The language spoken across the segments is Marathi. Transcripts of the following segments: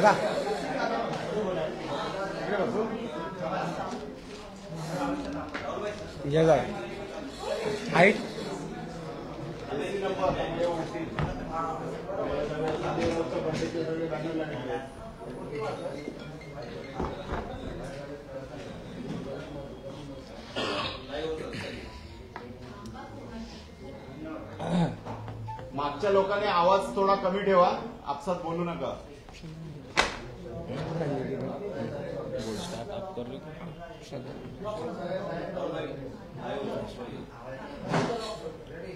दादा जगा हाईट मागच्या लोकांनी आवाज थोडा कमी ठेवा, आपसात बोलू नका.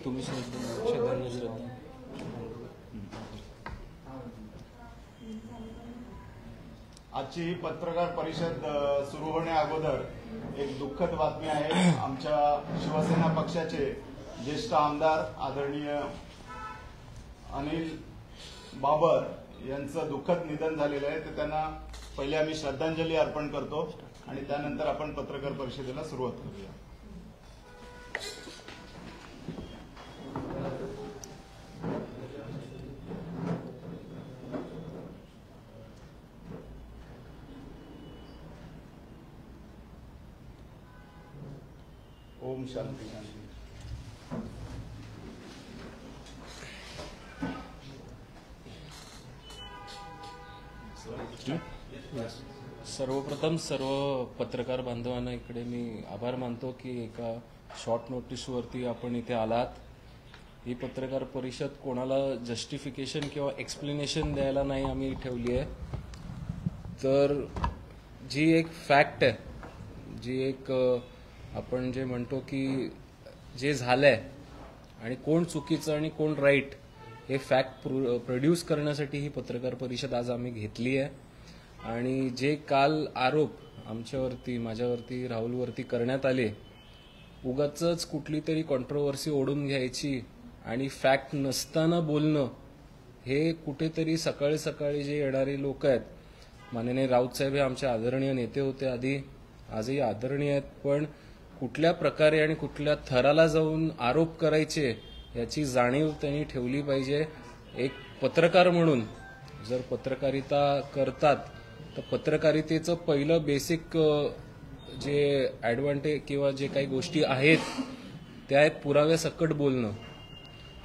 तुम्ही आजची ही पत्रकार परिषद सुरू होण्या अगोदर एक दुःखद बातमी आहे. आमच्या शिवसेना पक्षाचे ज्येष्ठ आमदार आदरणीय अनिल बाबर यांचं दुःखद निधन झालेलं आहे. तर त्यांना पहिले आम्ही श्रद्धांजली अर्पण करतो आणि त्यानंतर आपण पत्रकार परिषदेला सुरुवात करूया. ओम शांती शांती. सर्वप्रथम सर्व पत्रकार बांधवांना इकडे मी आभार मानतो की एका शॉर्ट नोटीसवरती आपण इथे आलात. ही पत्रकार परिषद कोणाला जस्टिफिकेशन किंवा एक्सप्लेनेशन द्यायला नाही आम्ही ठेवली आहे, तर जी एक फॅक्ट आहे, जी एक आपण जे म्हणतो की जे झालंय आणि कोण चुकीचं आणि कोण राईट हे फॅक्ट प्रोड्यूस करण्यासाठी ही पत्रकार परिषद आज आम्ही घेतली आहे. आणि जे काल आरोप आमच्यावरती, माझ्यावरती, राहुलवरती करण्यात आले, उगाचच कुठली तरी कॉन्ट्रोवर्सी ओढून घ्यायची आणि फॅक्ट नसताना बोलणं, हे कुठेतरी सकाळी सकाळी जे येणारे लोक आहेत, माननीय राऊत साहेब हे आमचे आदरणीय नेते होते आधी, आजही आदरणीय आहेत, पण कुठल्या प्रकारे आणि कुठल्या थराला जाऊन आरोप करायचे याची जाणीव त्यांनी ठेवली पाहिजे. एक पत्रकार म्हणून जर पत्रकारिता करतात तर पत्रकारितेचं पहिलं बेसिक जे ॲडव्हान्टेज किंवा जे काही गोष्टी आहेत त्या आहेत पुराव्यासकट बोलणं.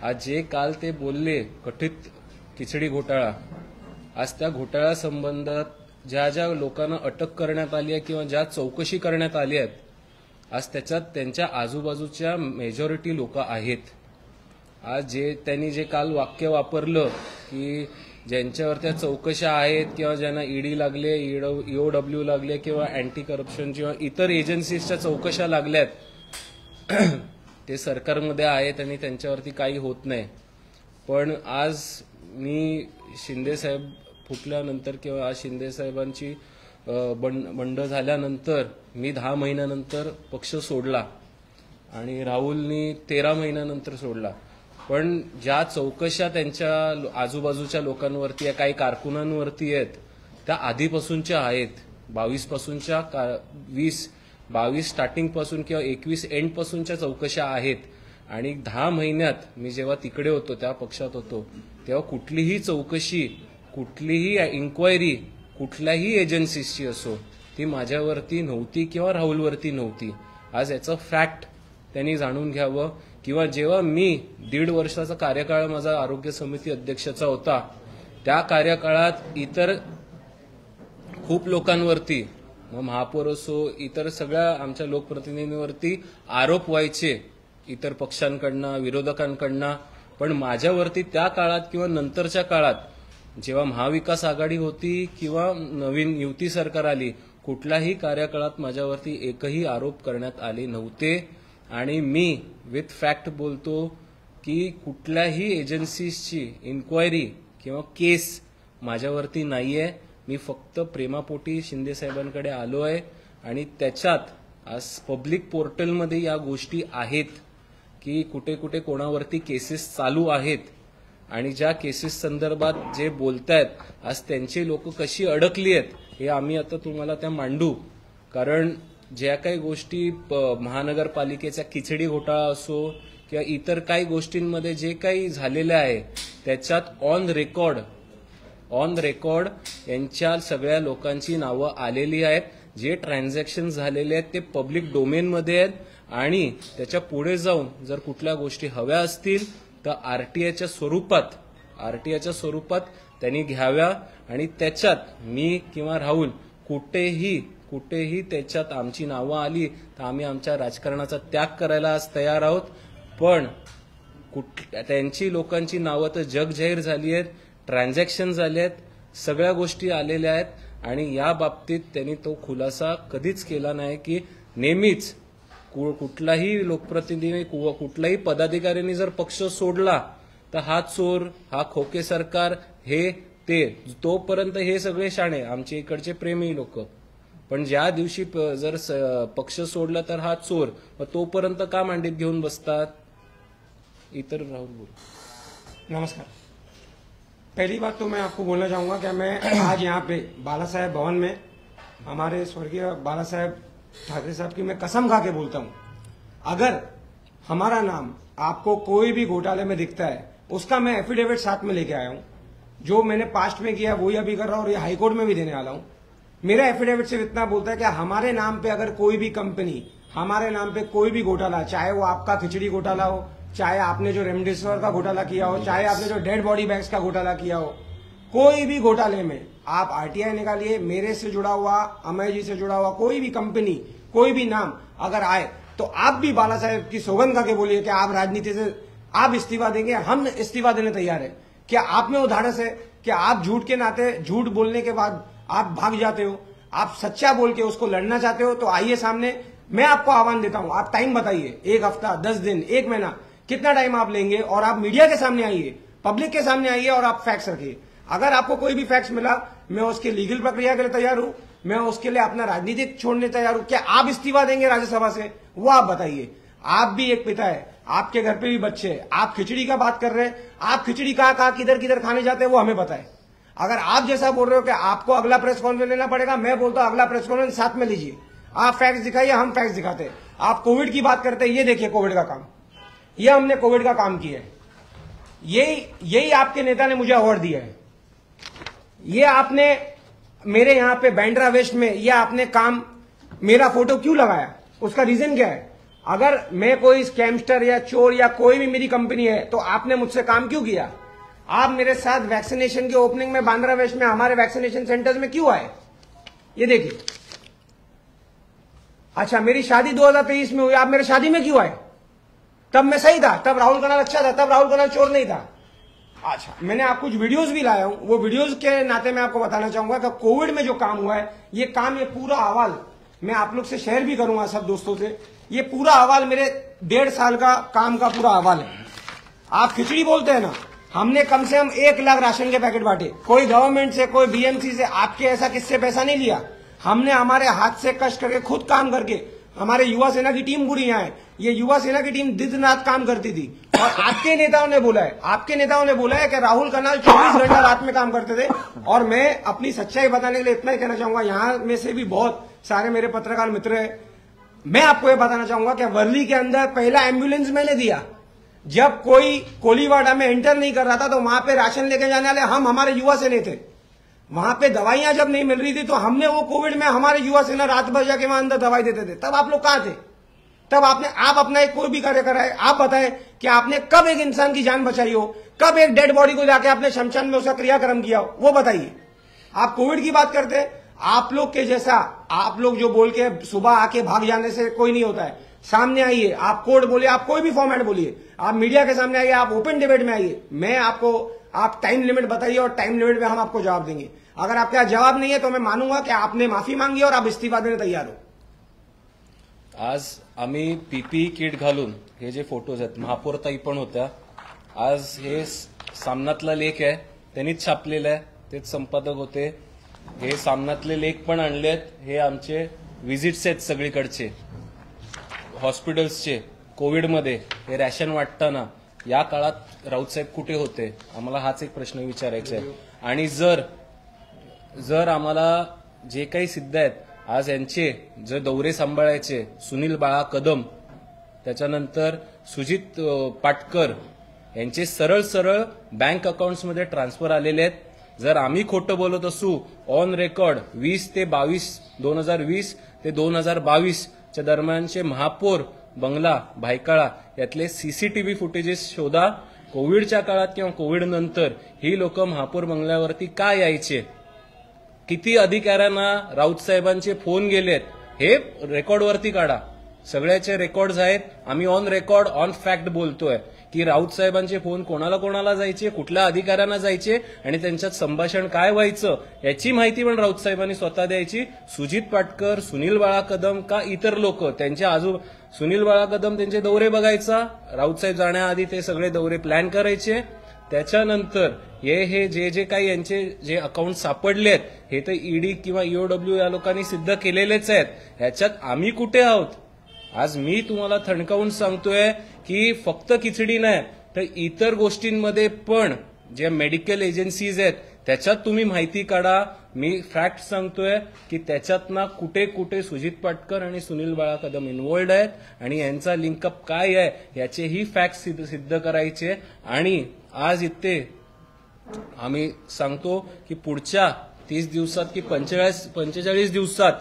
आज जे काल ते बोलले कथित खिचडी घोटाळा, आज त्या घोटाळ्या संबंधात ज्या ज्या लोकांना अटक करण्यात आली आहे किंवा ज्या चौकशी करण्यात आली आहेत, आज त्याच्यात त्यांच्या आजूबाजूच्या मेजॉरिटी लोक आहेत. आज जे त्यांनी जे काल वाक्य वापरलं की ज्यांच्यावर त्या चौकशा आहेत किंवा ज्यांना ईडी लागले, ईओडब्ल्यू लागले किंवा अँटी करप्शन किंवा इतर एजन्सीजच्या चौकशा लागल्यात, ते सरकारमध्ये आहेत आणि त्यांच्यावरती काही होत नाही. पण आज मी शिंदे साहेब फुटल्यानंतर किंवा आज शिंदे साहेबांची बंड झाल्यानंतर मी 10 महिन्यानंतर पक्ष सोडला आणि राहुलनी 13 महिन्यानंतर सोडला. पण ज्या चौकशा त्यांच्या आजूबाजूच्या लोकांवरती या काही कारकुनांवरती आहेत त्या आधीपासूनच्या आहेत. 22 पासूनच्या 22 स्टार्टिंग पासून किंवा 21 एंड पासूनच्या चौकशा आहेत. आणि 10 महिन्यात मी जेव्हा तिकडे होतो, त्या पक्षात होतो, तेव्हा कुठलीही चौकशी, कुठलीही इन्क्वायरी कुठल्याही एजन्सीची असो ती माझ्यावरती नव्हती किंवा राहुलवरती नव्हती. आज याचं फॅक्ट त्यांनी जाणून घ्यावं. किंवा जेव्हा मी 1.5 वर्षाचा कार्यकाळ माझा आरोग्य समिती अध्यक्षाचा होता, त्या कार्यकाळात इतर खूप लोकांवरती, मग महापौर असो, इतर सगळ्या आमच्या लोकप्रतिनिधींवरती आरोप व्हायचे इतर पक्षांकडनं, विरोधकांकडनं. पण माझ्यावरती त्या काळात किंवा नंतरच्या काळात जेव्हा महाविकास आघाडी होती किंवा नवीन युती सरकार आली, कुठल्याही कार्यकाळात माझ्यावरती एकही आरोप करण्यात आले नव्हते. आणि मी विथ फॅक्ट बोलतो की कुठल्याही एजन्सीजची इन्क्वायरी किंवा केस माझ्यावरती नाहीये. मी फक्त प्रेमापोटी शिंदे साहेबांकडे आलो आहे आणि त्याच्यात आज पब्लिक पोर्टलमध्ये या गोष्टी आहेत की कुठे कुठे कोणावरती केसेस चालू आहेत आणि ज्या केसेस संदर्भात जे बोलतायत आज त्यांची लोक कशी अडकली आहेत हे आम्ही आता तुम्हाला त्या मांडू. कारण ज्या काही गोष्टी महानगरपालिकेचा खिचडी घोटाळा असो किंवा इतर काही गोष्टींमध्ये जे काही झालेलं आहे त्याच्यात ऑन रेकॉर्ड ऑन रेकॉर्ड यांच्या सगळ्या लोकांची नावं आलेली आहेत. जे ट्रान्झॅक्शन झालेले आहेत ते पब्लिक डोमेनमध्ये आहेत आणि त्याच्या पुढे जाऊन जर कुठल्या गोष्टी हव्या असतील तर आरटीआयच्या स्वरूपात त्यांनी घ्याव्या आणि त्याच्यात मी किंवा राहुल कुठेही त्याच्यात आमची नावं आली तर आम्ही आमच्या राजकारणाचा त्याग करायला आज तयार आहोत. पण त्यांची लोकांची नावं तर जग जाहीर झाली आहेत, ट्रान्झॅक्शन झाले आहेत, सगळ्या गोष्टी आलेल्या आहेत आणि या बाबतीत त्यांनी तो खुलासा कधीच केला नाही की नेहमीच कुठलाही लोकप्रतिनिधी कुठलाही पदाधिकाऱ्यांनी जर पक्ष सोडला तर हा चोर, हा खोके सरकार, हे ते, तोपर्यंत हे सगळे शाणे आमचे इकडचे प्रेमी लोक. पण ज्या दिवशी जर पक्ष सोडला तर हा चोर, मग तोपर्यंत का मांडीत घेऊन बसतात? इतर राहुल बोल. नमस्कार. पहली बात तो मैं आपको बोलना चाहूंगा कि मैं आज यहाँ पे बाला साहेब भवन में हमारे स्वर्गीय बाला साहेब ठाकरे साहब की मैं कसम खा के बोलता हूँ, अगर हमारा नाम आपको कोई भी घोटाले में दिखता है उसका मैं एफिडेविट साथ में लेके आया हूँ. जो मैंने पास्ट में किया वही अभी कर रहा हूँ और ये हाईकोर्ट में भी देने वाला हूँ. मेरा एफिडेविट सिर्फ इतना बोलता है कि हमारे नाम पे अगर कोई भी कंपनी, हमारे नाम पे कोई भी घोटाला, चाहे वो आपका खिचड़ी घोटाला हो, चाहे आपने जो रेमडेसिविर का घोटाला किया हो, चाहे आपने जो डेड बॉडी बैग्स का घोटाला किया हो, कोई भी घोटाले में आप आरटीआई निकालिए, मेरे से जुड़ा हुआ, अमय जी से जुड़ा हुआ कोई भी कंपनी, कोई भी नाम अगर आए तो आप भी बाला साहेब की सौगंध खा के बोलिए कि आप राजनीति से आप इस्तीफा देंगे. हम इस्तीफा देने तैयार है. क्या आप में वो धाड़स है कि आप झूठ के नाते, झूठ बोलने के बाद आप भाग जाते हो? आप सच्चा बोल के उसको लड़ना चाहते हो तो आइए सामने. मैं आपको आह्वान देता हूं, आप टाइम बताइए, 1 हफ्ता, 10 दिन, 1 महीना, कितना टाइम आप लेंगे और आप मीडिया के सामने आइए, पब्लिक के सामने आइए और आप फैक्ट्स रखिए. अगर आपको कोई भी फैक्ट्स मिला, मैं उसके लीगल प्रक्रिया के लिए तैयार हूं, मैं उसके लिए अपना राजनीतिक छोड़ने तैयार हूं. क्या आप इस्तीफा देंगे राज्यसभा से, वो आप बताइए. आप भी एक पिता है, आपके घर पे भी बच्चे हैं, आप खिचड़ी का बात कर रहे हैं, आप खिचड़ी कहाँ किधर किधर खाने जाते हैं वो हमें पता है. अगर आप जैसा बोल रहे हो कि आपको अगला प्रेस कॉन्फ्रेंस लेना पड़ेगा, मैं बोलता हूं अगला प्रेस कॉन्फ्रेंस साथ में लीजिए. आप फैक्ट्स दिखाइए, हम फैक्ट्स दिखाते हैं. आप कोविड की बात करते हैं, ये देखिए कोविड का काम, ये हमने कोविड का काम किया है. यही आपके नेता ने मुझे अवार्ड दिया है. ये आपने मेरे यहां पे बैंड्रा वेस्ट में ये आपने काम, मेरा फोटो क्यों लगाया, उसका रीजन क्या है? अगर मैं कोई स्कैमस्टर या चोर या कोई भी मेरी कंपनी है तो आपने मुझसे काम क्यों किया? आप मेरे साथ वैक्सीनेशन की ओपनिंग में बांद्रा वेस्ट में हमारे वैक्सीनेशन सेंटर्स में क्यों आए? ये देखिए. अच्छा, मेरी शादी 2023 में हुई, आप मेरे शादी में क्यों आए? तब मैं सही था, तब राहुल कनाल अच्छा था, तब राहुल कनाल चोर नहीं था. अच्छा, मैंने आप कुछ वीडियोस भी लाया हूं, वो वीडियोस के नाते मैं आपको बताना चाहूंगा कि कोविड में जो काम हुआ है, ये पूरा अहवाल मैं आप लोग से शेयर भी करूंगा सब दोस्तों से. ये पूरा अहवाल मेरे 1.5 साल का काम का पूरा अहवाल है. आप खिचड़ी बोलते हैं ना, हमने कम से कम 1 लाख राशन के पैकेट बांटे. कोई गवर्नमेंट से, कोई बीएमसी से, आपके ऐसा किससे पैसा नहीं लिया. हमने हमारे हाथ से कष्ट करके, खुद काम करके, हमारे युवा सेना की टीम पूरी यहाँ है. ये युवा सेना की टीम दिन रात काम करती थी. और आपके नेताओं ने बोला है कि राहुल कनाल 24 घंटा रात में काम करते थे. और मैं अपनी सच्चाई बताने के लिए इतना ही कहना चाहूंगा, यहाँ में से भी बहुत सारे मेरे पत्रकार मित्र हैं. मैं आपको ये बताना चाहूंगा कि वर्ली के अंदर पहला एम्बुलेंस मैंने दिया. जब कोई कोलीवाड़ा में एंटर नहीं कर रहा था तो वहां पे राशन लेके जाने वाले हमारे युवा सेना थे. वहां पे दवाइयां जब नहीं मिल रही थी तो हमने वो कोविड में हमारे युवा सेना रात भर जाके वहां अंदर दवाई देते थे. तब आप लोग कहां थे? तब आप अपना एक कोई भी कार्य कराए. आप बताएं कि आपने कब एक इंसान की जान बचाई हो, कब एक डेड बॉडी को जाके आपने शमशान में उसका क्रियाक्रम किया हो, वो बताइए. आप कोविड की बात करते हैं. आप लोग के जैसा, आप लोग जो बोल के सुबह आके भाग जाने से कोई नहीं होता है. सामने आइए, आप कोड बोलिए, आप कोई भी फॉर्मेट बोलिए, आप मीडिया के सामने आइए, आप ओपन डिबेट में आइए. मैं आपको, आप टाइम लिमिट बताइए और टाइम लिमिट में हम आपको जवाब देंगे. अगर आपके पास जवाब नहीं है तो मैं मानूंगा कि आपने माफी मांगी और आप इस्तीफा देने तैयार हो. आज आम्ही पीपीई किट घालून, हे जे फोटोज आहेत, महापौरताई पण होत्या. आज हे सामनातला लेख आहे, त्यांनीच छापलेला आहे, तेच संपादक होते. हे सामनातले लेख पण आणलेत. हे आमचे व्हिजिट्स आहेत सगळीकडचे, हॉस्पिटल्सचे. कोविडमध्ये हे रॅशन वाटताना या काळात राऊत साहेब कुठे होते, आम्हाला हाच एक प्रश्न विचारायचा आहे. आणि जर आम्हाला जे काही सिद्ध आहेत, आज यांचे जे दौरे सांभाळायचे, सुनील बाळा कदम, त्याच्यानंतर सुजित पाटकर, यांचे सरळ बँक अकाउंट्समध्ये ट्रान्सफर आलेले आहेत. जर आम्ही खोटं बोलत असू ऑन रेकॉर्ड 2020 ते 2022 च्या दरम्यानचे महापौर बंगला भायखळा यातले सीसीटीव्ही फुटेजेस शोधा. कोविडच्या काळात किंवा कोविड नंतर ही लोक महापौर बंगल्यावरती का यायचे, किती अधिकाऱ्यांना राऊत साहेबांचे फोन गेलेत हे रेकॉर्डवरती काढा. सगळ्याचे रेकॉर्ड्स आहेत. आम्ही ऑन रेकॉर्ड ऑन फॅक्ट बोलतोय की राऊत साहेबांचे फोन कोणाला कोणाला जायचे, कुठल्या अधिकाऱ्यांना जायचे आणि त्यांच्यात संभाषण काय व्हायचं याची माहिती पण राऊत साहेबांनी स्वतः द्यायची. सुजित पाटकर, सुनील बाळा कदम का इतर लोक त्यांच्या सुनील बाळा कदम त्यांचे दौरे बघायचा, राऊत साहेब जाण्याआधी ते सगळे दौरे प्लॅन करायचे. त्याच्यानंतर हे जे काही यांचे जे अकाउंट सापडलेत हे तर ईडी किंवा ईओडब्ल्यू या लोकांनी सिद्ध केलेलेच आहेत. ह्याच्यात आम्ही कुठे आहोत? आज मी तुम्हाला थणकावून सांगतोय की फक्त खिचडी नाही तर इतर गोष्टींमध्ये पण जे मेडिकल एजन्सीज आहेत त्याच्यात तुम्ही माहिती काढा. मी फॅक्ट सांगतोय की त्याच्यात ना कुठे कुठे सुजित पाटकर आणि सुनील बाळा कदम इन्व्हॉल्ड आहेत आणि यांचा लिंकअप काय आहे याचेही फॅक्ट सिद्ध करायचे. आणि आज इथे आम्ही सांगतो की पुढच्या 30 दिवसात की 45 दिवसात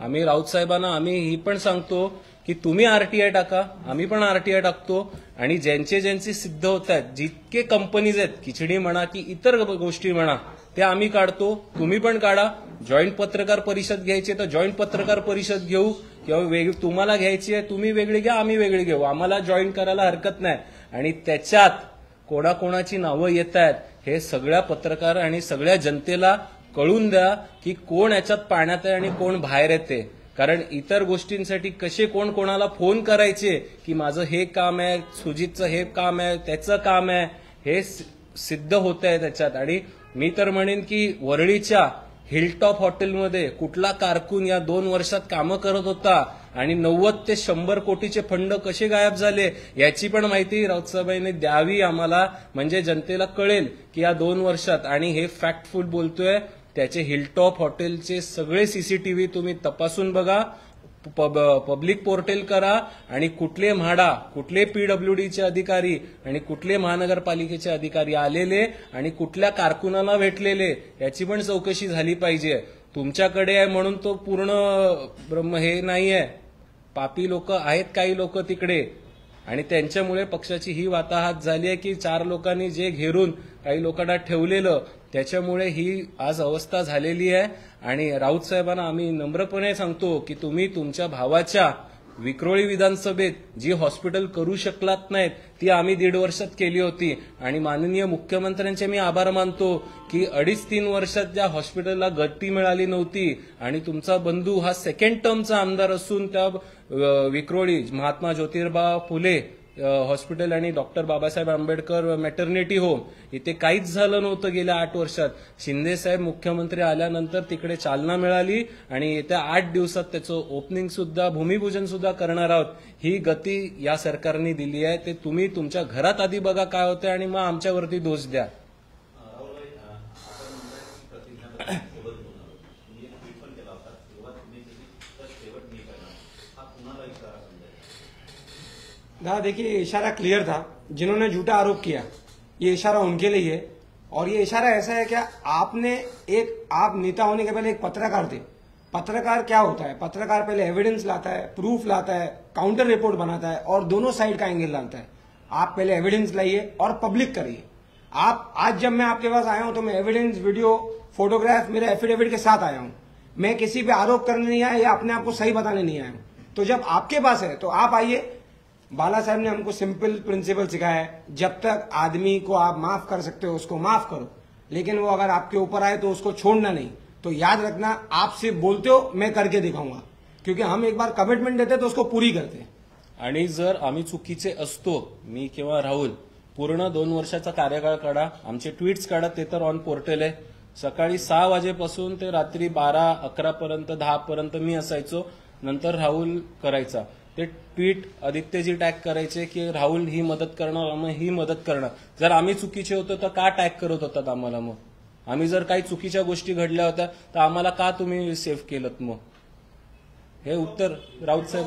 आम्ही राऊत साहेबांना आम्ही ही पण सांगतो की तुम्ही आरटीआय टाका, आम्ही पण आरटीआय टाकतो आणि ज्यांचे सिद्ध होत आहेत जितके कंपनीज आहेत खिचडी म्हणा की इतर गोष्टी म्हणा ते आम्ही काढतो. तुम्ही पण काढा. जॉईंट पत्रकार परिषद घ्यायची तर जॉईंट पत्रकार परिषद घेऊ किंवा तुम्हाला घ्यायची आहे तुम्ही वेगळी घ्या, आम्ही वेगळी घेऊ. आम्हाला जॉईन करायला हरकत नाही. आणि त्याच्यात कोणाकोणाची नावं येत आहेत हे सगळ्या पत्रकार आणि सगळ्या जनतेला कळून द्या की कोण याच्यात पाण्यात आहे आणि कोण बाहेर येते. कारण इतर गोष्टींसाठी कसे कोण कोणाला फोन करायचे की माझं हे काम आहे, सुजितचं हे काम आहे, त्याचं काम आहे, हे सिद्ध होत आहे त्याच्यात. आणि मी तर म्हणेन की वरळीच्या हिलटॉप हॉटेलमध्ये कुठला कारकून या 2 वर्षात कामं करत होता आणि 90 ते 100 कोटीचे फंड कसे गायब झाले याची पण माहिती राऊतसाहेबांनी द्यावी आम्हाला, म्हणजे जनतेला कळेल की या 2 वर्षात. आणि हे फॅक्टफुल बोलतोय. त्याचे हिलटॉप हॉटेलचे सगळे सीसीटीव्ही तुम्ही तपासून बघा, पब्लिक पोर्टल करा आणि कुठले म्हाडा, कुठले पीडब्ल्यूडीचे अधिकारी आणि कुठले महानगरपालिकेचे अधिकारी आलेले आणि कुठल्या कारकुनाला भेटलेले याची पण चौकशी झाली पाहिजे. तुमच्याकडे आहे म्हणून तो पूर्ण ब्रह्म हे नाहीये. पापी लोक आहेत काही लोक तिकडे आणि त्यांच्यामुळे पक्षाची ही वाताहत झाली आहे की 4 लोकांनी जे घेरून काही लोकांना ठेवलेलं त्याच्यामुळे ही आज अवस्था झालेली आहे. आणि राऊत साहेबांना आम्ही नम्रपणे सांगतो की तुम्ही तुमच्या भावाच्या विक्रोळी विधानसभेत जी हॉस्पिटल करू शकलात नाहीत ती आम्ही 1.5 वर्षात केली होती. आणि माननीय मुख्यमंत्र्यांचे मी आभार मानतो की 2.5-3 वर्षात त्या हॉस्पिटलला गती मिळाली नव्हती. आणि तुमचा बंधू हा 2nd टर्मचा आमदार असून त्या विक्रोळी महात्मा ज्योतिबा फुले हॉस्पिटल आणि doctor Babasaheb Ambedkar maternity home इथे काहीच झालं नव्हतं गेल्या 8 वर्षात. शिंदे साहेब मुख्यमंत्री आल्यानंतर तिकडे चालना मिळाली आणि येत्या 8 दिवसात त्याचं ओपनिंग सुद्धा, भूमिपूजन सुद्धा करणार आहोत. ही गती या सरकारने दिली आहे. ते तुम्ही तुमच्या घरात आधी बघा काय होते आणि मग आमच्यावरती दोष द्या. दादा देखिए इशारा क्लियर था. जिन्होंने झूठा आरोप किया ये इशारा उनके लिए है. और ये इशारा ऐसा है क्या आप नेता होने के पहले एक पत्रकार थे. पत्रकार क्या होता है? पत्रकार पहले एविडेंस लाता है, प्रूफ लाता है, काउंटर रिपोर्ट बनाता है और दोनों साइड का एंगल लाता है. आप पहले एविडेंस लाइए और पब्लिक करिए. आप आज जब मैं आपके पास आया हूं तो मैं एविडेंस, वीडियो, फोटोग्राफ, मेरे एफिडेविट के साथ आया हूं. मैं किसी पे आरोप करने नहीं आया या अपने आप को सही बताने नहीं आया हूं. तो जब आपके पास है तो आप आइए. बाला साहब ने हमको सिंपल प्रिंसिपल सिखाया है, जब तक आदमी को आप माफ कर सकते हो उसको माफ करो, लेकिन वो अगर आपके ऊपर आए तो उसको छोड़ना नहीं. तो याद रखना, आप सिर्फ बोलते हो, मैं करके दिखाऊंगा. क्योंकि हम एक बार कमिटमेंट देते तो उसको पूरी करते. आणि जर आम्ही चुकीचे असतो, मी किंवा राहुल, पूर्ण 2 वर्षाचा कार्यकाळ काढा, आमचे ट्विट्स काढा, ते तर ऑन पोर्टल आहे. सकाळी 6 वाजेपासून ते रात्री 12-11 पर्यंत 10 पर्यंत मी असायचो. नंतर राहुल करायचा. ते ट्विट आदित्यजी टॅग करायचे की राहुल ही मदत करणार, मग ही मदत करणार. जर आम्ही चुकीचे होतो तर का टॅग करत होतात आम्हाला? मग आम्ही जर काही चुकीच्या गोष्टी घडल्या होत्या तर आम्हाला का तुम्ही सेव्ह केलं? मग हे उत्तर राऊत साहेब.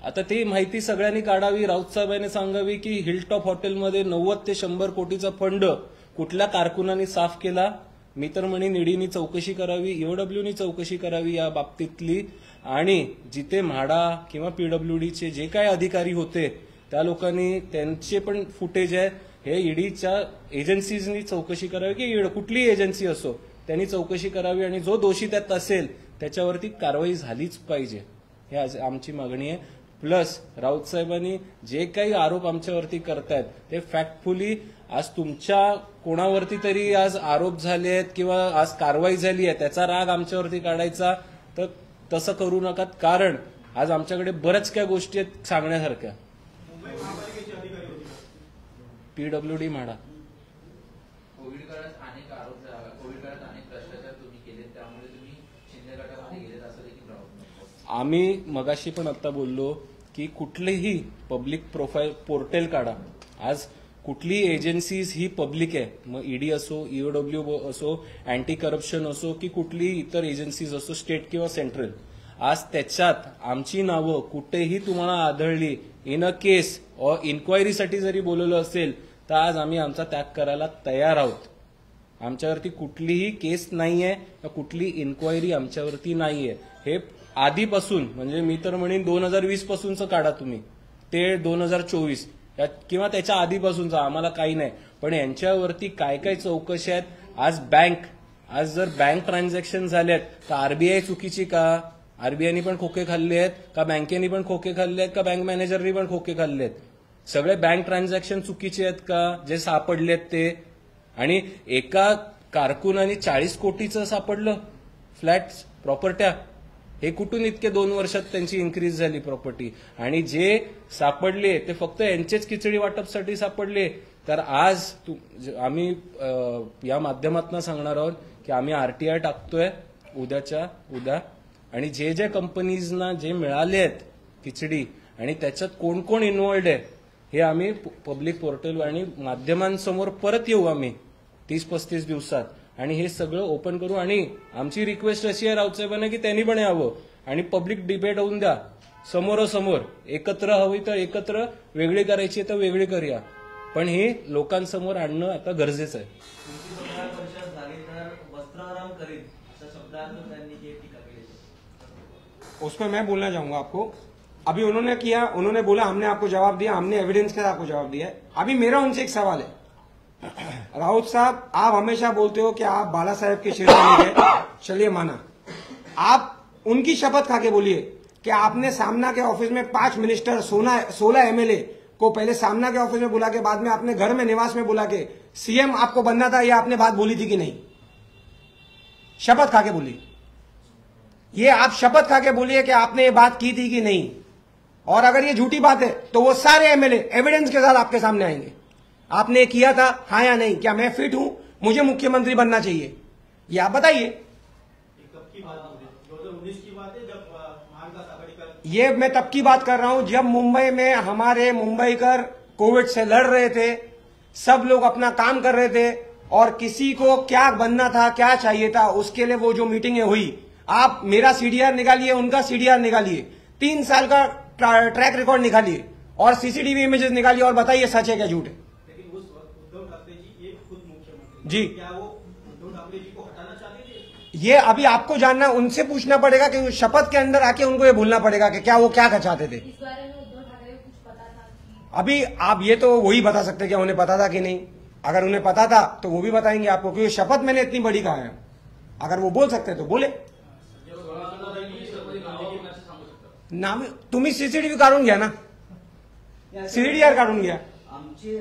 आता ती माहिती सगळ्यांनी काढावी, राऊत साहेबांनी सांगावी की हिलटॉप हॉटेलमध्ये 90 ते 100 कोटीचा फंड कुठल्या कारकुनांनी साफ केला. मी तर म्हणेन ईडीनी चौकशी करावी, ईओडब्ल्यूनी चौकशी करावी या बाबतीतली, आणि जिथे म्हाडा किंवा पीडब्ल्यूडीचे जे काही अधिकारी होते त्या लोकांनी त्यांचे पण फुटेज आहे, हे ईडीच्या एजन्सीजनी चौकशी करावी की कुठली एजन्सी असो त्यांनी चौकशी करावी, आणि जो दोषी त्यात असेल त्याच्यावरती कारवाई झालीच पाहिजे, हे आज आमची मागणी आहे. प्लस राऊत साहेबांनी जे काही आरोप आमच्यावरती करतायत ते फॅक्टफुली, आज तुमच्या कोणावरती तरी आज आरोप झाले आहेत किंवा आज कारवाई झाली आहे त्याचा राग आमच्यावरती काढायचा तर तसं करू नका, कारण आज आमच्याकडे बऱ्याच काय गोष्टी आहेत सांगण्यासारख्या. पीडब्ल्यूडी म्हाडा कोविड काळात अनेक आरोप झाला, कोविड काळात अनेक भ्रष्टाचार तुम्ही केले, त्यामुळे तुम्ही शिंदे गटामध्ये गेलेत असं देखील राहत. आम्ही मगाशी पण आता बोललो की कुठलेही पब्लिक प्रोफाईल पोर्टल काढा. आज कुठली एजन्सीज ही पब्लिक आहे, मग ईडी असो, ईओडब्ल्यू असो, अँटी करप्शन असो की कुठलीही इतर एजन्सीज असो, स्टेट किंवा सेंट्रल, आज त्याच्यात आमची नावं कुठेही तुम्हाला आढळली इन अ केस और इन्क्वायरीसाठी जरी बोलवलं असेल तर आज आम्ही आमचा त्याग करायला तयार आहोत. आमच्यावरती कुठलीही केस नाहीये, कुठली इन्क्वायरी आमच्यावरती नाहीये. हे आधीपासून, म्हणजे मी तर म्हणेन 2020 पासूनचं काढा तुम्ही ते 2024 किंवा त्याच्या आधीपासूनचा, आम्हाला काही नाही. पण यांच्यावरती काय काय चौकशी आहेत. आज जर बँक ट्रान्झॅक्शन झालेत तर आरबीआय चुकीची का, आरबीआयनी पण खोके खाल्ले आहेत का, बँकेनी पण खोके खाल्ले आहेत का, बँक मॅनेजरनी पण खोके खाल्ले आहेत, सगळे बँक ट्रान्झॅक्शन चुकीचे आहेत का जे सापडलेत ते. आणि एका कारकुनाने 40 कोटीचं सापडलं फ्लॅट्स, प्रॉपर्ट्या, हे कुठून इतके 2 वर्षात त्यांची इन्क्रीज झाली प्रॉपर्टी. आणि जे सापडले ते फक्त यांचेच खिचडी वाटपसाठी सापडले. तर आज आम्ही या माध्यमातून सांगणार आहोत की आम्ही आरटीआय टाकतोय उद्याच्या उद्या, आणि जे जे कंपनीजना जे मिळाले आहेत खिचडी आणि त्याच्यात कोण कोण इन्व्हॉल्ड आहे हे आम्ही पब्लिक पोर्टल आणि माध्यमांसमोर परत येऊ आम्ही 30-35 दिवसात, आणि हे सगळं ओपन करू. आणि आमची रिक्वेस्ट अशी आहे राऊत साहेबांना की त्यांनी पण यावं आणि पब्लिक डिबेट होऊन द्या समोरासमोर. एकत्र हवी तर एकत्र, वेगळी करायची तर वेगळी करूया, पण हे लोकांसमोर आणणं आता गरजेचं आहे. परिषद झाली तर वस्त्राराम करेल अशा शब्दांत त्यांनी जे टीका केली. उसमें मैं बोलना चाहूंगा आपको, अभी उन्होंने किया, उन्होंने बोला हमने आपको जवाब दिया, हमने एविडेंस के साथ आपको जवाब दिया है. अभी मेरा उनसे एक सवाल है, राउत साहब आप हमेशा बोलते हो कि आप बाला साहेब के शेरवानी गए, चलिए माना, आप उनकी शपथ खा के बोलिए कि आपने सामना के ऑफिस में 5 मिनिस्टर 16 एमएलए को पहले सामना के ऑफिस में बुला के बाद में अपने घर में निवास में बुला के सीएम आपको बनना था, यह आपने बात बोली थी कि नहीं? शपथ खा के बोली, ये आप शपथ खा के बोलिए कि आपने ये बात की थी कि नहीं. और अगर ये झूठी बात है तो वो सारे एमएलए एविडेंस के साथ आपके सामने आएंगे. आपने किया था हाँ या नहीं, क्या मैं फिट हूं, मुझे मुख्यमंत्री बनना चाहिए, ये आप बताइए. कब की बात है? 2019 की बात है जब महाविकास आघाड़ी का, ये मैं तब की बात कर रहा हूं जब मुंबई में हमारे मुंबईकर कोविड से लड़ रहे थे, सब लोग अपना काम कर रहे थे और किसी को क्या बनना था, क्या चाहिए था, उसके लिए वो जो मीटिंगें हुई. आप मेरा सीडीआर निकालिए, उनका सीडीआर निकालिए, 3 साल का ट्रैक रिकॉर्ड निकालिए और सीसीटीवी इमेजेस निकालिए और बताइए सच है क्या झूठ है. लेकिन उस वक्त उद्धव ठाकरे जी एक खुद मुख्यमंत्री जी, क्या वो उद्धव ठाकरे जी को हटाना चाहते थे? ये अभी आपको जानना, उनसे पूछना पड़ेगा कि शपथ के अंदर आके उनको ये भूलना पड़ेगा कि क्या वो क्या चाहते थे. इस बारे में उद्धव ठाकरे को कुछ पता था कि अभी आप ये तो वही बता सकते क्या उन्हें पता था कि नहीं. अगर उन्हें पता था तो वो भी बताएंगे आपको, क्योंकि शपथ मैंने इतनी बड़ी कहा है. अगर वो बोल सकते तो बोले. नाम तुम्ही सीसीटीव्ही काढून घ्या ना, सीडीआर काढून घ्या. आमचे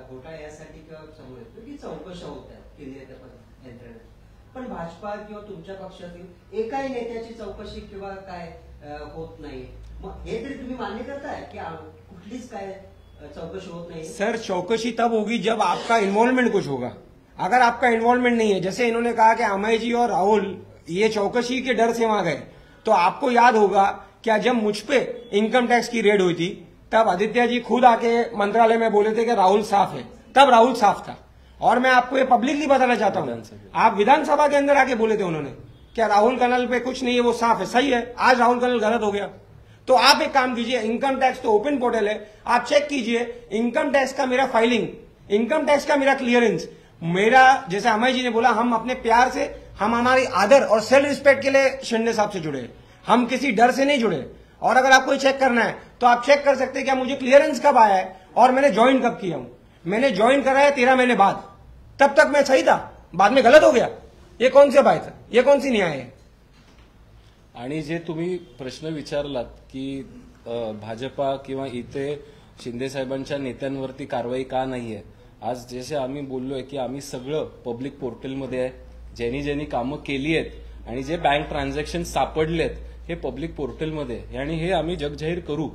घोटाळे यासाठी समोर येतो की चौकशा होत आहेत केंद्रीय तपास यंत्रणेत, पण भाजपा किंवा तुमच्या पक्षातील एकाही नेत्याची चौकशी किंवा काय होत नाही. मग हे तरी तुम्ही मान्य करताय की कुठलीच काय चौकशी होत नाही? सर चौकशी तब होगी जब आपका इन्वॉल्वमेंट कुछ होगा. अगर आपका इन्वॉल्वमेंट नहीं है, जैसे इन्होंने कहा कि अमय जी और राहुल ये चौकशी के डर से वहां गए, तो आपको याद होगा क्या जब मुझ पे इनकम टैक्स की रेड हुई थी तब आदित्य जी खुद आके मंत्रालय में बोले थे कि राहुल साफ है, तब राहुल साफ था. और मैं आपको ये पब्लिकली बताना चाहता हूं, आप विधानसभा के अंदर आके बोले थे उन्होंने क्या राहुल कर्नल पे कुछ नहीं है, वो साफ है. सही है, आज राहुल कर्नल गलत हो गया, तो आप एक काम कीजिए, इनकम टैक्स तो ओपन पोर्टल है, आप चेक कीजिए इनकम टैक्स का मेरा फाइलिंग, इनकम टैक्स का मेरा क्लियरेंस, मेरा जैसे अमय जी ने बोला, हम अपने प्यार से, हम हमारी आदर और सेल्फ रिस्पेक्ट के लिए शिंदे साहब से जुड़े, हम किसी डर से नहीं जुड़े। और अगर आपको चेक करना है तो आप चेक कर सकते हैं क्या मुझे क्लियरेंस कब आया है और मैंने ज्वाइन कब किया हूं। मैंने ज्वाइन करा है 13 महीने बाद, तब तक मैं सही था, बाद में गलत हो गया। ये कौन सी बात है, ये कौन सी न्याय है? आणि जे तुम्ही प्रश्न विचारलात की भाजपा किंवा इथे शिंदे साहेबांच्या नेत्यांवरती कारवाई का नाहीये, आज जसे आम्ही बोललोय की आम्ही सगळं पब्लिक पोर्टलमध्ये आहे, ज्यांनी कामं केली आहेत आणि जे बँक ट्रान्झॅक्शन सापडलेत हे पब्लिक पोर्टलमध्ये आहे आणि हे आम्ही जगजाहीर करू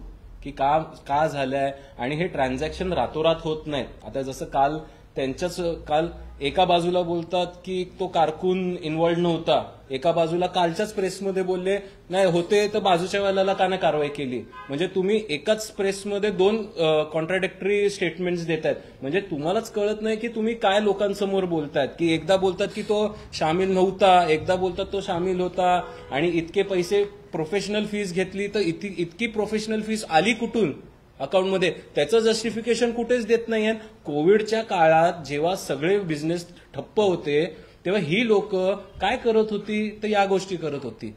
की का झालंय आणि हे ट्रान्झॅक्शन रातोरात होत नाहीत। आता जसं काल एका बाजूला बोलतात की तो कारकून इन्व्हॉल्ड नव्हता, एका बाजूला कालच्याच प्रेसमध्ये बोलले नाही होते तर बाजूच्या वाल्याला का नाही कारवाई केली। म्हणजे तुम्ही एकाच प्रेसमध्ये दोन कॉन्ट्राडिक्टरी स्टेटमेंट्स देतायत, म्हणजे तुम्हालाच कळत नाही की तुम्ही काय लोकांसमोर बोलतायत। की एकदा बोलतात की तो शामिल नव्हता, एकदा बोलतात तो शामिल होता आणि इतके पैसे प्रोफेशनल फीस घेतली, तर इतकी प्रोफेशनल फीस आली कुठून अकाउंटमध्ये, त्याचं जस्टिफिकेशन कुठेच देत नाहीये। कोविडच्या काळात जेव्हा सगळे बिझनेस ठप्प होते तेव्हा ही लोक काय करत होती, तर या गोष्टी करत होती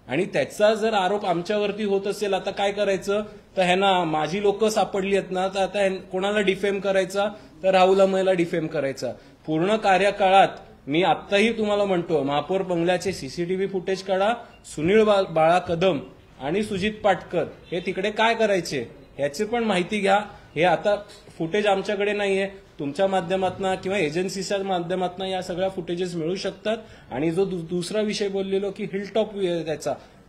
आणि त्याचा जर आरोप आमच्यावरती होत असेल, आता काय करायचं, तर ह्यांना माझी लोक सापडली आहेत ना, तर आता कोणाला डिफेम करायचा, तर राहुल अमयला डिफेम करायचा। पूर्ण कार्यकाळात मी आत्ताही तुम्हाला म्हणतो, महापौर बंगल्याचे सीसीटीव्ही फुटेज काढा, सुनील बाळा कदम आणि सुजित पाटकर हे तिकडे काय करायचे याची पण माहिती घ्या। हे आता फुटेज आमच्याकडे नाहीये, तुमच्या माध्यमातून किंवा एजन्सीच्या माध्यमातून या सगळ्या फुटेजेस मिळू शकतात। आणि जो दुसरा विषय बोललेलो की हिलटॉप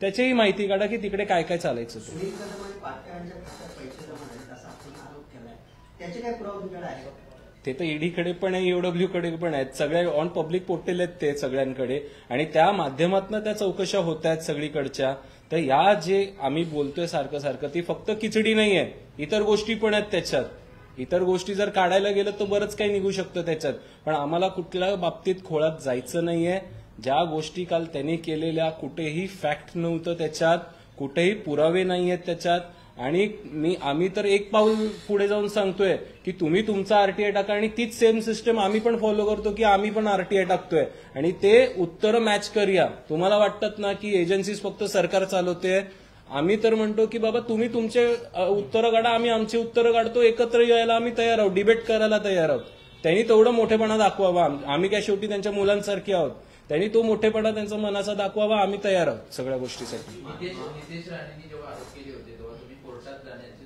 त्याचीही माहिती काढा की तिकडे काय काय चालायचं। सुनील कदम आणि पाटकरांच्या खात्यात पैसे जमा झालेत असा आपण आरोप केलाय, त्याचे काय पुरावे तुमच्याकडे आहे? ते तर ईडीकडे पण आहे, ईओडब्ल्यू कडे पण आहेत, सगळ्या ऑन पब्लिक पोर्टल आहेत ते सगळ्यांकडे आणि त्या माध्यमातून त्या चौकशा होत आहेत सगळीकडच्या। तर या जे आम्ही बोलतोय सारखं सारखं ती फक्त खिचडी नाहीये, इतर गोष्टी पण आहेत त्याच्यात। इतर गोष्टी जर काढायला गेलं तर बरंच काही निघू शकतं त्याच्यात, पण आम्हाला कुठल्या बाबतीत खोळात जायचं नाहीये। ज्या गोष्टी काल त्यांनी केलेल्या कुठेही फॅक्ट नव्हतं त्याच्यात, कुठेही पुरावे नाहीयेत त्याच्यात आणि आम्ही तर एक पाऊल पुढे जाऊन सांगतोय की तुम्ही तुमचा आरटीआय टाका आणि तीच सेम सिस्टम आम्ही पण फॉलो करतो की आम्ही पण आरटीआय टाकतोय आणि ते उत्तर मॅच करूया। तुम्हाला वाटतात ना की एजन्सीज फक्त सरकार चालवते, आम्ही तर म्हणतो की बाबा तुम्ही तुमचे उत्तरं काढा, आम्ही आमची उत्तरं काढतो, एकत्र यायला आम्ही तयार आहोत, डिबेट करायला तयार आहोत। त्यांनी तेवढं मोठेपणा दाखवावा, आम्ही काय शेवटी त्यांच्या मुलांसारखे आहोत, त्यांनी तो मोठेपणा त्यांचा मनाचा दाखवावा, आम्ही तयार आहोत सगळ्या गोष्टीसाठी। नितेश राणेंनी जेव्हा आरोप केले होते तेव्हा तुम्ही कोर्टात जाण्याचे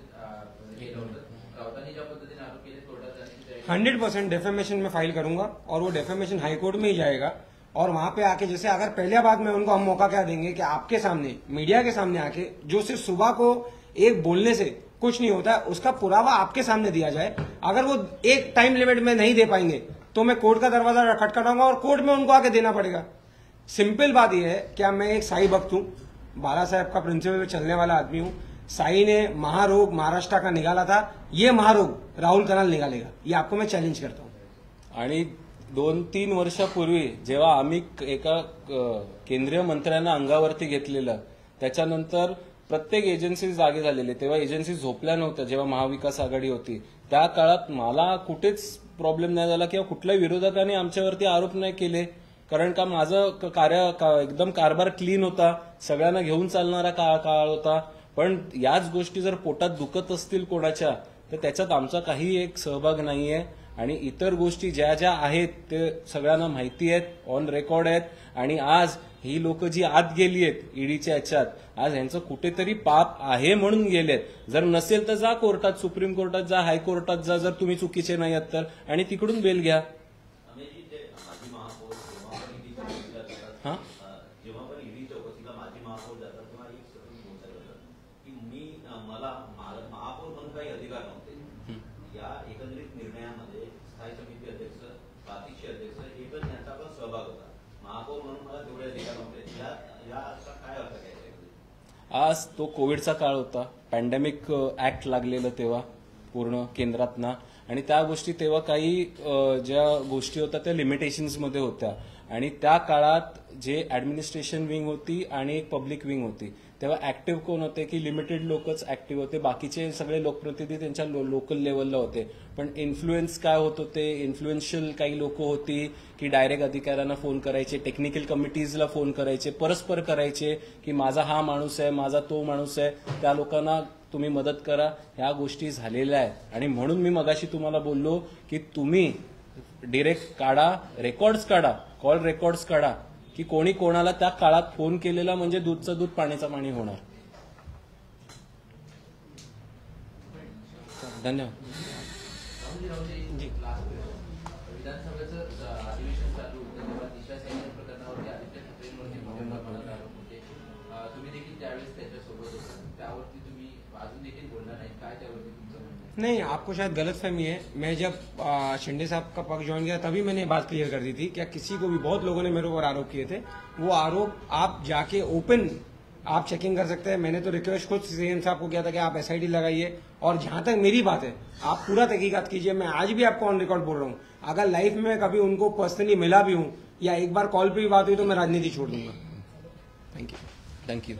केलं होतं, राऊतांनी ज्या पद्धतीने आरोप केले कोर्टात जाण्याची 100% डेफेमेशन में फाइल करूंगा और वो डेफेमेशन हाईकोर्ट में ही जाएगा और वहां पे आके जैसे अगर पहले बात में उनको हम मौका क्या देंगे कि आपके सामने मीडिया के सामने आके जो सिर्फ सुबह को एक बोलने से कुछ नहीं होता, उसका पुरावा आपके सामने दिया जाए। अगर वो एक टाइम लिमिट में नहीं दे पाएंगे तो मैं कोर्ट का दरवाजा खटखटाऊंगा और कोर्ट में उनको आके देना पड़ेगा। सिंपल बात यह है क्या मैं एक साई भक्त हूं, बाला साहेब का प्रिंसिपल पे चलने वाला आदमी हूं। साई ने महारोग महाराष्ट्र का निकाला था, ये महारोग राहुल कनाल निकालेगा, ये आपको मैं चैलेंज करता हूं। आणि 2-3 वर्षापूर्वी जेव्हा आम्ही एका केंद्रीय मंत्र्यांना अंगावरती घेतलेलं, त्याच्यानंतर प्रत्येक एजन्सी जागे झालेले, तेव्हा एजन्सी झोपल्या नव्हत्या जेव्हा महाविकास आघाडी होती, त्या काळात मला कुठेच प्रॉब्लेम नाही झाला किंवा कुठल्याही विरोधकांनी आमच्यावरती आरोप नाही केले, कारण का माझं एकदम कारभार क्लीन होता, सगळ्यांना घेऊन चालणारा काळ होता। पण याच गोष्टी जर पोटात दुखत असतील कोणाच्या तर त्याच्यात आमचा काही एक सहभाग नाहीये आणि इतर गोष्टी ज्या ज्या आहेत ते सगळ्यांना माहिती आहेत, ऑन रेकॉर्ड आहेत आणि आज ही लोक जी आत गेली आहेत ईडीच्या याच्यात, आज यांचं कुठेतरी पाप आहे म्हणून गेलेत। जर नसेल तर जा कोर्टात, सुप्रीम कोर्टात जा, हायकोर्टात जा, जर तुम्ही चुकीचे नाही आहात तर, आणि तिकडून बेल घ्या। जेव्हा पण ईडी चौकशीला माजी महापौर जातात तेव्हा एक बोलतात की मला महापौर म्हणून काही अधिकार नव्हते। या एकंदरीत निर्णयामध्ये स्थायी समिती अध्यक्ष, प्रातिक्ष अध्यक्ष हे पण यांचा पण सहभाग होता, महापौर म्हणून मला तेवढे अधिकार नव्हते। याचा काय अर्थ घ्यायचा? आज तो कोविडचा काळ होता, पॅन्डेमिक ऍक्ट लागलेलं तेव्हा पूर्ण केंद्रातना, आणि त्या गोष्टी तेव्हा काही ज्या गोष्टी होत्या त्या लिमिटेशन्समध्ये होत्या आणि त्या काळात जे ऍडमिनिस्ट्रेशन विंग होती आणि एक पब्लिक विंग होती, तेव्हा ऍक्टिव्ह कोण होते की लिमिटेड लोकच ऍक्टिव्ह होते, बाकीचे सगळे लोकप्रतिनिधी त्यांच्या लोकल लेवलला होते. पण इन्फ्लुएन्स काय होत होते, इन्फ्लुएन्शियल काही लोक होती की डायरेक्ट अधिकाऱ्यांना फोन करायचे, टेक्निकल कमिटीजला फोन करायचे, परस्पर करायचे की माझा हा माणूस आहे, माझा तो माणूस आहे, त्या लोकांना तुम्ही मदत करा. ह्या गोष्टी झालेल्या आहेत आणि म्हणून मी मगाशी तुम्हाला बोललो की तुम्ही डिरेक्ट काढा, रेकॉर्ड्स काढा, कॉल रेकॉर्ड्स काढा की कोणी कोणाला त्या काळात फोन केलेला म्हणजे दूधचं दूध पाण्याचं पाणी होणार. धन्यवाद. विधानसभेचं अधिवेशन चालू होतं तेव्हा दिशा सैनिक प्रकरणावरती आदित्य ठाकरेंवरती भावनात्मक आरोप होते. तुम्ही देखील त्यावेळेस त्याच्यासोबत होता, त्यावरती तुम्ही अजून देखील बोलला नाही, काय त्यावरती तुमचं म्हणणं आहे? नहीं, आपको शायद गलतफहमी है. मैं जब शिंदे साहब का पक्ष ज्वाइन किया तभी मैंने बात क्लियर कर दी थी. क्या किसी को भी, बहुत लोगों ने मेरे ऊपर आरोप किए थे, वो आरोप आप जाके ओपन आप चेकिंग कर सकते हैं. मैंने तो रिक्वेस्ट खुद सीएम साहब को किया था कि आप एसआईटी लगाइए, और जहां तक मेरी बात है आप पूरा तहकीकात कीजिए. मैं आज भी आपको ऑन रिकॉर्ड बोल रहा हूं, अगर लाइफ में कभी उनको पर्सनली मिला भी हूं या एक बार कॉल पे भी बात हुई तो मैं राजनीति छोड़ दूंगा. Thank you. थँक्यू.